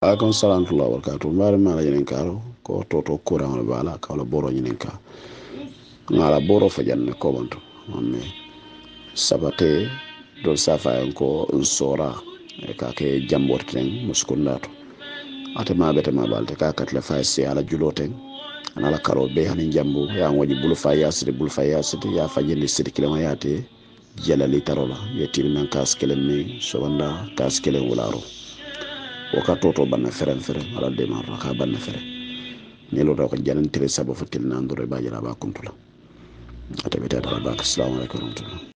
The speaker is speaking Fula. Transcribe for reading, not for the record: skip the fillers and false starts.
Alaikum salam wa barakatuh. Mbari mala ñinin karo ko toto kuran wala bala ka wala boro ñinin ka ngala boro fajanne ko bantu mamme sabate do safa en ko sora e ka ke jamborten muskundato ate ma bete ma balte ka katle fa si ala juloten ala karo be hanin jambu ya ngoji bulu fa yasiti ya fajindi sidi kilama yate jalali tarola yetil men kaskelen mi so wanda kaskelen wularo waka toto banna feren ala de marra ka banna fere ni lo ko jalan tire sabo fatil nan do ba jara ba kuntula ata beta da ba assalamu alaikum